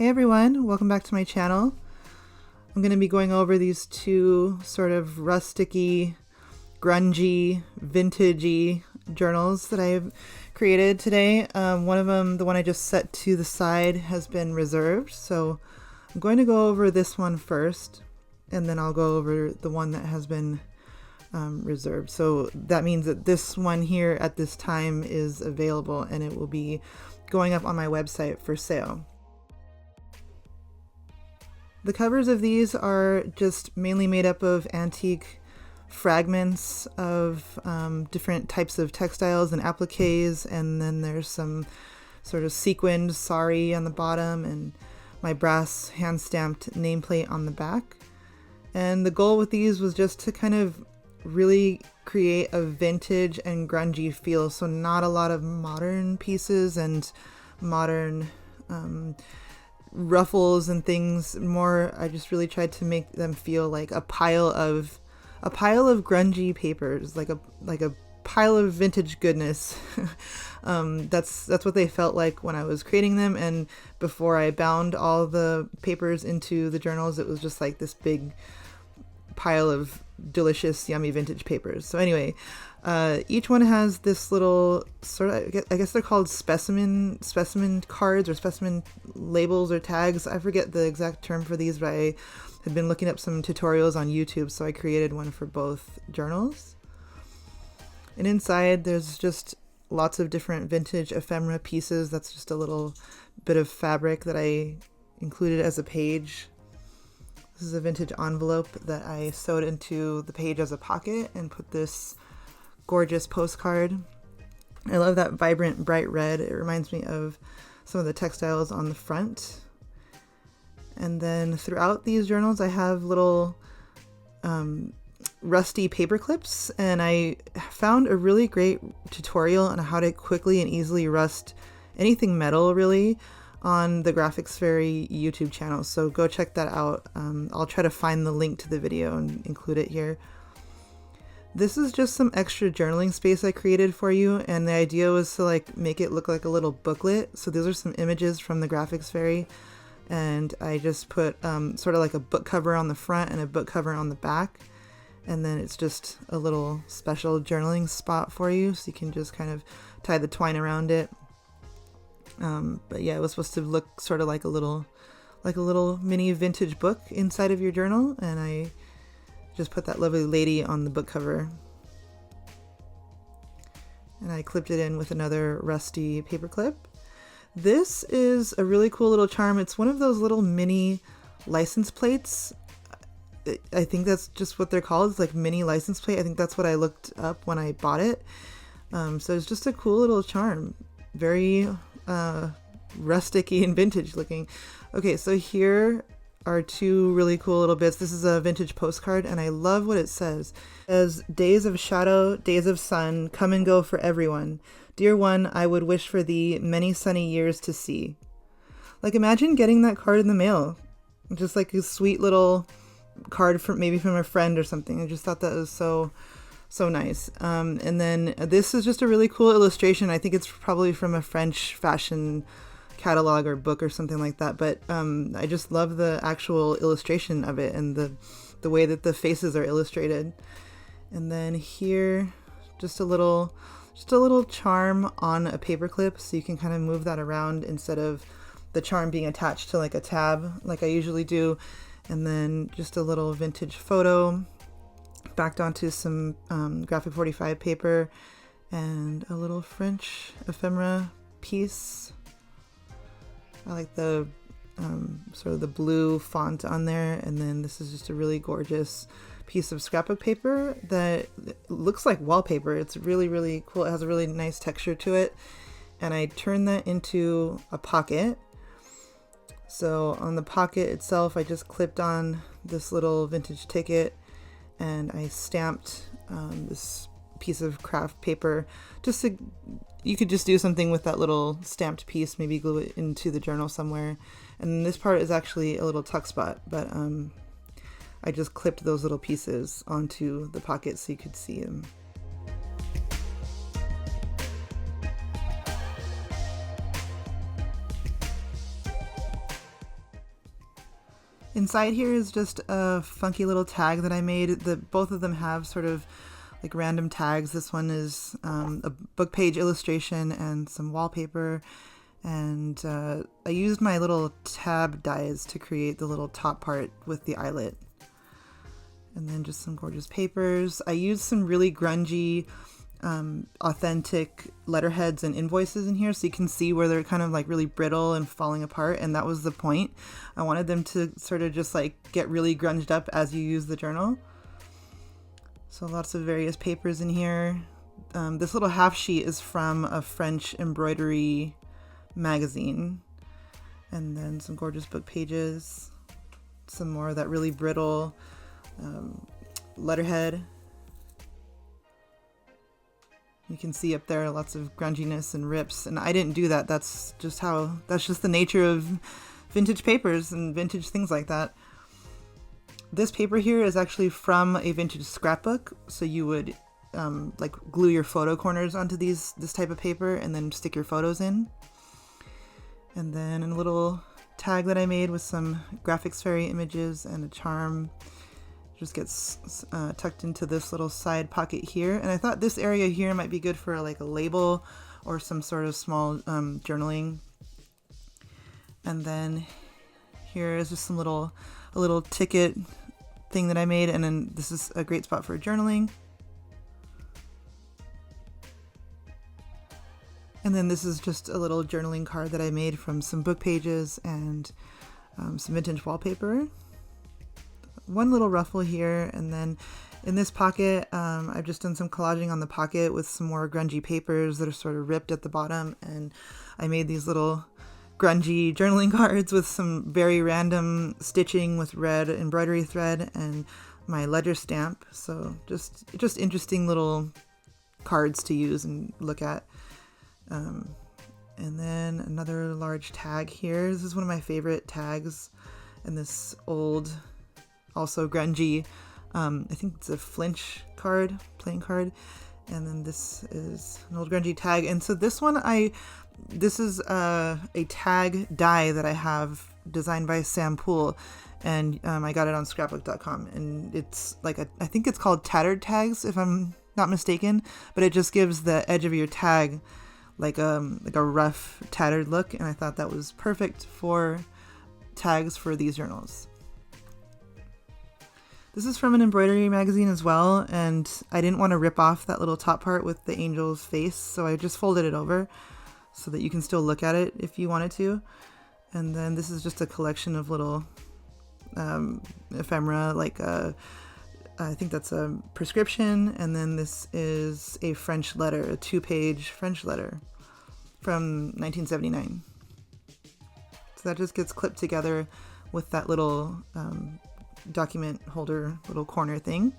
everyone, welcome back to my channel. I'm going to be going over these two sort of rusticy, grungy, vintagey journals that I've created today. One of them, the one I just set to the side, has been reserved, so I'm going to go over this one first, and then I'll go over the one that has been reserved. So that means that this one here at this time is available, and it will be going up on my website for sale. The covers of these are just mainly made up of antique fragments of different types of textiles and appliques, and then there's some sort of sequined sari on the bottom and my brass hand-stamped nameplate on the back. And the goal with these was just to kind of really create a vintage and grungy feel, so not a lot of modern pieces and modern ruffles and things. More, I just really tried to make them feel like a pile of grungy papers, like a pile of vintage goodness. That's what they felt like when I was creating them, and before I bound all the papers into the journals, it was just like this big pile of delicious, yummy vintage papers. So anyway, each one has this little sort of, I guess they're called specimen cards or specimen labels or tags. I forget the exact term for these, but I had been looking up some tutorials on YouTube, so I created one for both journals. And inside there's just lots of different vintage ephemera pieces. That's just a little bit of fabric that I included as a page. This is a vintage envelope that I sewed into the page as a pocket and put this gorgeous postcard. I love that vibrant bright red. It reminds me of some of the textiles on the front. And then throughout these journals I have little rusty paper clips, and I found a really great tutorial on how to quickly and easily rust anything metal, really, on the Graphics Fairy YouTube channel, so go check that out. I'll try to find the link to the video and include it here. This is just some extra journaling space I created for you, and the idea was to like make it look like a little booklet. So these are some images from the Graphics Fairy, and I just put sort of like a book cover on the front and a book cover on the back, and then it's just a little special journaling spot for you, so you can just kind of tie the twine around it. But yeah, it was supposed to look sort of like a little mini vintage book inside of your journal, and I just put that lovely lady on the book cover. And I clipped it in with another rusty paper clip. This is a really cool little charm. It's one of those little mini license plates. I think that's just what they're called. It's like mini license plate. I think that's what I looked up when I bought it. So it's just a cool little charm. Very rusticy and vintage looking. Okay, so here are two really cool little bits. This is a vintage postcard, and I love what it says. It says, "Days of shadow, days of sun, come and go for everyone. Dear one, I would wish for thee many sunny years to see." Like, imagine getting that card in the mail. Just like a sweet little card from maybe from a friend or something. I just thought that was so nice. And then this is just a really cool illustration. I think it's probably from a French fashion catalog or book or something like that, but I just love the actual illustration of it and the way that the faces are illustrated. And then here, just a little charm on a paper clip, so you can kind of move that around instead of the charm being attached to like a tab like I usually do. And then just a little vintage photo backed onto some graphic 45 paper, and a little French ephemera piece. I like the sort of the blue font on there, and then this is just a really gorgeous piece of scrapbook paper that looks like wallpaper. It's really cool. It has a really nice texture to it, and I turned that into a pocket. So on the pocket itself, I just clipped on this little vintage ticket, and I stamped this piece of craft paper. Just to, you could just do something with that little stamped piece, maybe glue it into the journal somewhere. And this part is actually a little tuck spot, but I just clipped those little pieces onto the pocket so you could see them. Inside here is just a funky little tag that I made. Both of them have sort of like random tags. This one is a book page illustration and some wallpaper. And I used my little tab dies to create the little top part with the eyelet. And then just some gorgeous papers. I used some really grungy, authentic letterheads and invoices in here so you can see where they're kind of like really brittle and falling apart, and that was the point. I wanted them to sort of just like get really grunged up as you use the journal. So lots of various papers in here. This little half sheet is from a French embroidery magazine. And then some gorgeous book pages, some more of that really brittle letterhead. You can see up there lots of grunginess and rips, and I didn't do that. That's just the nature of vintage papers and vintage things like that. This paper here is actually from a vintage scrapbook, so you would like glue your photo corners onto this type of paper and then stick your photos in. And then a little tag that I made with some graphics fairy images and a charm. Just gets tucked into this little side pocket here. And I thought this area here might be good for like a label or some sort of small journaling. And then here is just a little ticket thing that I made. And then this is a great spot for journaling. And then this is just a little journaling card that I made from some book pages and some vintage wallpaper. One little ruffle here, and then in this pocket, I've just done some collaging on the pocket with some more grungy papers that are sort of ripped at the bottom, and I made these little grungy journaling cards with some very random stitching with red embroidery thread and my ledger stamp. So just interesting little cards to use and look at. And then another large tag here. This is one of my favorite tags, and this old, also grungy, I think it's a flinch card, playing card. And then this is an old grungy tag. And so this one, this is a tag die that I have designed by Sam Poole, and I got it on scrapbook.com, and it's like I think it's called tattered tags if I'm not mistaken, but it just gives the edge of your tag like a rough tattered look, and I thought that was perfect for tags for these journals. This is from an embroidery magazine as well, and I didn't want to rip off that little top part with the angel's face, so I just folded it over so that you can still look at it if you wanted to. And then this is just a collection of little ephemera, like I think that's a prescription, and then this is a French letter, a 2-page French letter from 1979. So that just gets clipped together with that little document holder little corner thing.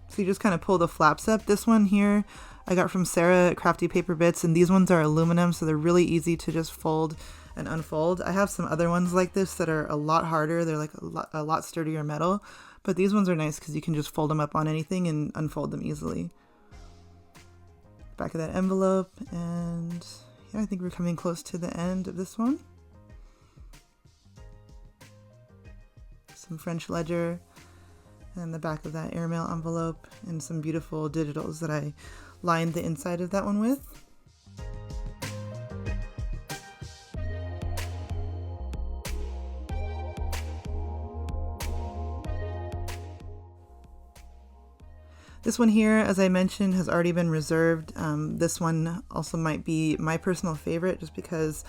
So you just kind of pull the flaps up. This one here I got from Sarah at Crafty Paper Bits, and these ones are aluminum, so they're really easy to just fold and unfold. I have some other ones like this that are a lot harder. They're like a lot sturdier metal, but these ones are nice because you can just fold them up on anything and unfold them easily. Back of that envelope, and yeah, I think we're coming close to the end of this one. Some French ledger, and the back of that airmail envelope, and some beautiful digitals that I lined the inside of that one with. This one here, as I mentioned, has already been reserved. This one also might be my personal favorite just because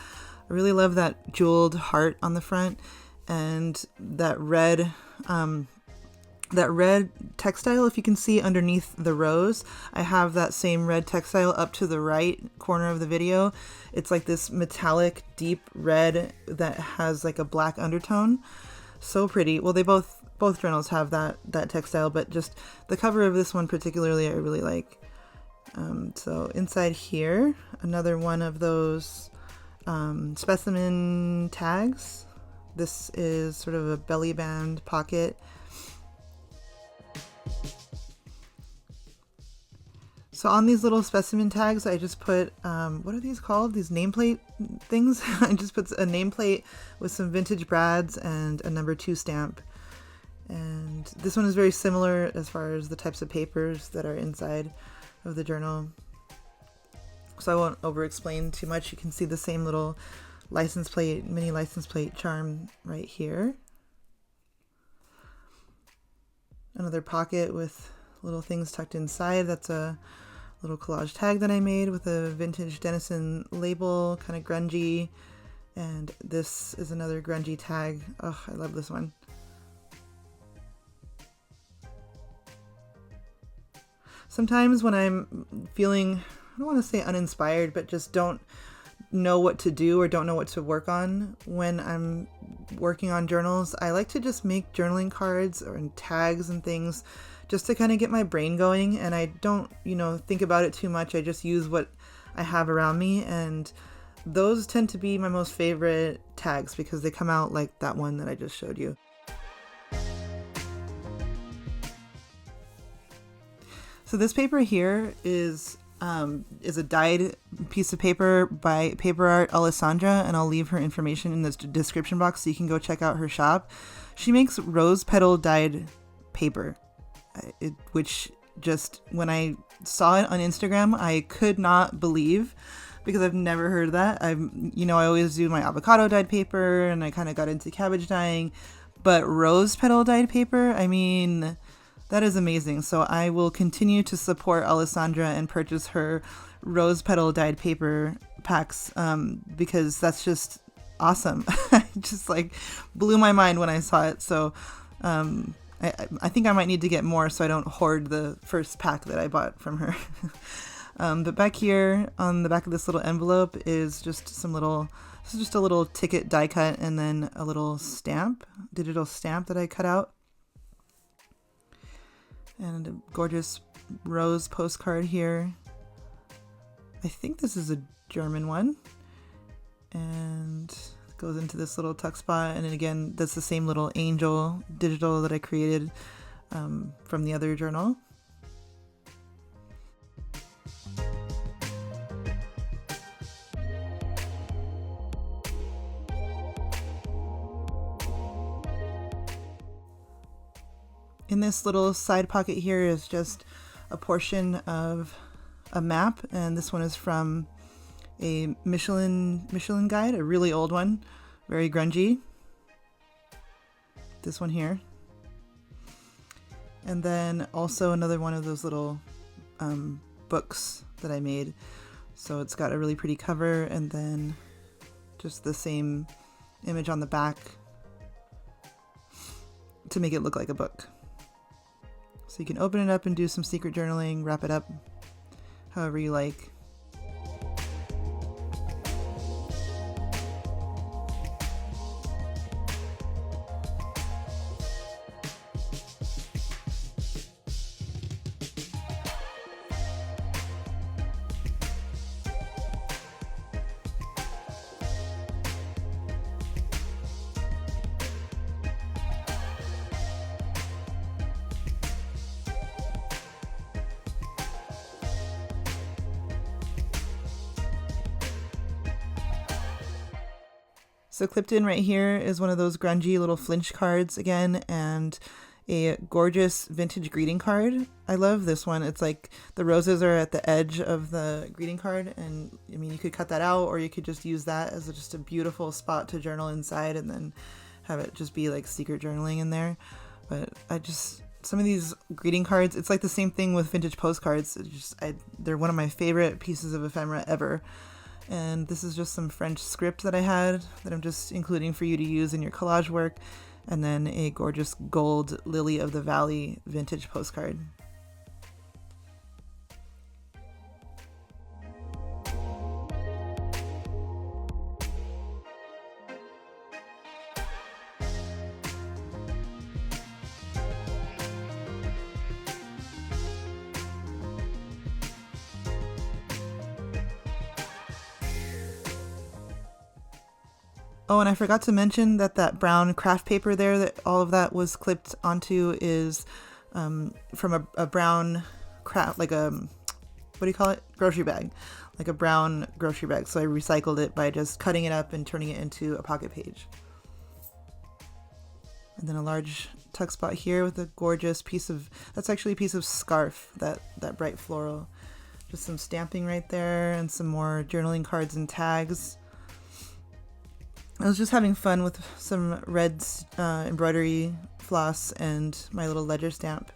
I really love that jeweled heart on the front, and that red textile, if you can see underneath the rose. I have that same red textile up to the right corner of the video. It's like this metallic deep red that has like a black undertone. So pretty. Well, they both journals have that textile, but just the cover of this one particularly I really like. So inside here, another one of those specimen tags. This is sort of a belly band pocket. So on these little specimen tags, I just put, what are these called? These nameplate things? I just put a nameplate with some vintage brads and a number 2 stamp. And this one is very similar as far as the types of papers that are inside of the journal. So I won't over explain too much. You can see the same little license plate, mini license plate charm right here. Another pocket with little things tucked inside. That's a little collage tag that I made with a vintage Denison label, kind of grungy. And this is another grungy tag. Oh, I love this one. Sometimes when I'm feeling, I don't want to say uninspired, but just don't know what to do or don't know what to work on when I'm working on journals, I like to just make journaling cards or tags and things just to kind of get my brain going. And I don't, think about it too much. I just use what I have around me. And those tend to be my most favorite tags because they come out like that one that I just showed you. So this paper here is a dyed piece of paper by Paper Art Alessandra, and I'll leave her information in the description box so you can go check out her shop. She makes rose petal dyed paper, which just, when I saw it on Instagram, I could not believe, because I've never heard of that. I always do my avocado dyed paper, and I kind of got into cabbage dyeing, but rose petal dyed paper, I mean, that is amazing. So I will continue to support Alessandra and purchase her rose petal dyed paper packs because that's just awesome. It just blew my mind when I saw it. So I think I might need to get more so I don't hoard the first pack that I bought from her. But back here on the back of this little envelope is just this is just a little ticket die cut and then a little digital stamp that I cut out. And a gorgeous rose postcard here. I think this is a German one. And it goes into this little tuck spot. And then again, that's the same little angel digital that I created from the other journal. In this little side pocket here is just a portion of a map, and this one is from a Michelin guide, a really old one, very grungy. This one here. And then also another one of those little books that I made. So it's got a really pretty cover and then just the same image on the back to make it look like a book. So you can open it up and do some secret journaling, wrap it up however you like. So clipped in right here is one of those grungy little flinch cards again, and a gorgeous vintage greeting card. I love this one. It's like the roses are at the edge of the greeting card, and I mean, you could cut that out or you could just use that as just a beautiful spot to journal inside and then have it just be like secret journaling in there. But some of these greeting cards, it's like the same thing with vintage postcards. They're one of my favorite pieces of ephemera ever. And this is just some French script that I had that I'm just including for you to use in your collage work. And then a gorgeous gold Lily of the Valley vintage postcard. Oh, and I forgot to mention that brown craft paper there that all of that was clipped onto is from a brown craft, like a what do you call it? Grocery bag, like a brown grocery bag. So I recycled it by just cutting it up and turning it into a pocket page. And then a large tuck spot here with a gorgeous piece of, that's actually a piece of scarf, that bright floral. Just some stamping right there and some more journaling cards and tags. I was just having fun with some red embroidery floss and my little ledger stamp.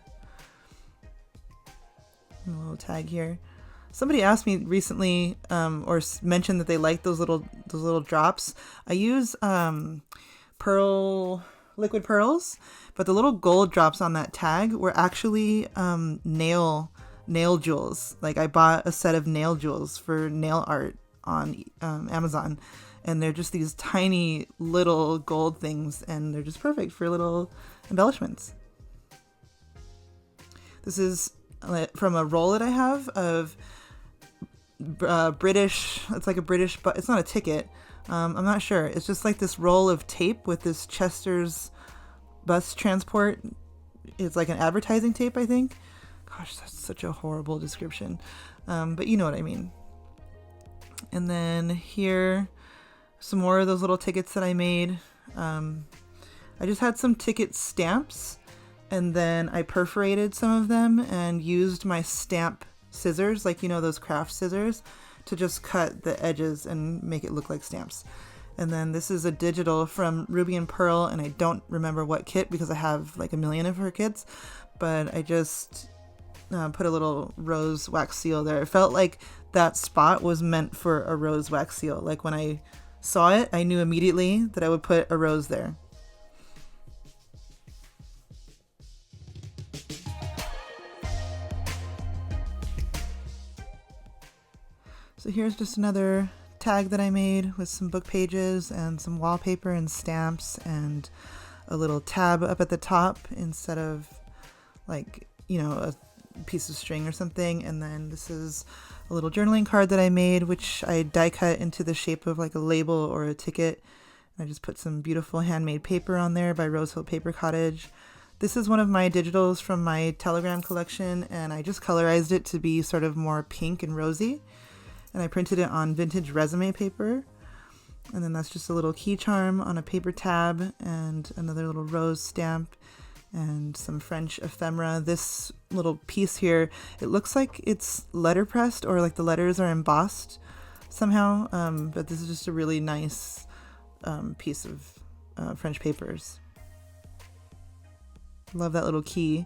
And a little tag here. Somebody asked me recently, or mentioned that they like those little drops. I use liquid pearls, but the little gold drops on that tag were actually nail jewels. Like I bought a set of nail jewels for nail art on Amazon, and they're just these tiny little gold things, and they're just perfect for little embellishments. This is from a roll that I have of British, it's like a British, but it's not a ticket. I'm not sure. It's just like this roll of tape with this Chester's bus transport. It's like an advertising tape, I think. Gosh, that's such a horrible description. But you know what I mean. And then here, some more of those little tickets that I made. I just had some ticket stamps, and then I perforated some of them and used my stamp scissors, like, you know, those craft scissors, to just cut the edges and make it look like stamps. And then this is a digital from Ruby and Pearl, and I don't remember what kit because I have like a million of her kits, but I just put a little rose wax seal there. It felt like that spot was meant for a rose wax seal. Like when I saw it, I knew immediately that I would put a rose there. So here's just another tag that I made with some book pages and some wallpaper and stamps and a little tab up at the top instead of like, you know, a piece of string or something. And then this is a little journaling card that I made, which I die cut into the shape of like a label or a ticket. I just put some beautiful handmade paper on there by Rose Hill Paper Cottage. This is one of my digitals from my Telegram collection, and I just colorized it to be sort of more pink and rosy. And I printed it on vintage resume paper. And then that's just a little key charm on a paper tab and another little rose stamp and some French ephemera. This little piece here, it looks like it's letterpressed or like the letters are embossed somehow. But this is just a really nice piece of French papers. Love that little key.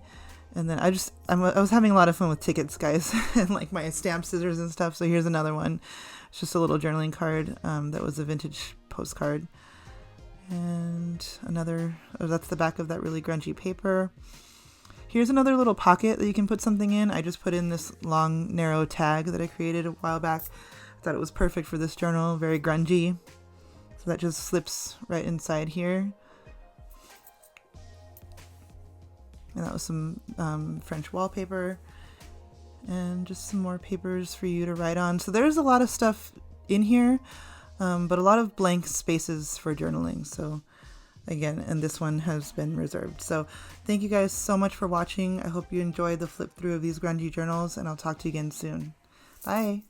And then I was having a lot of fun with tickets, guys, and like my stamp scissors and stuff. So here's another one. It's just a little journaling card that was a vintage postcard. And another, that's the back of that really grungy paper. Here's another little pocket that you can put something in. I just put in this long, narrow tag that I created a while back. I thought it was perfect for this journal, very grungy. So that just slips right inside here. And that was some French wallpaper and just some more papers for you to write on. So there's a lot of stuff in here, but a lot of blank spaces for journaling. So again, and this one has been reserved. So thank you guys so much for watching. I hope you enjoyed the flip through of these grungy journals, and I'll talk to you again soon. Bye.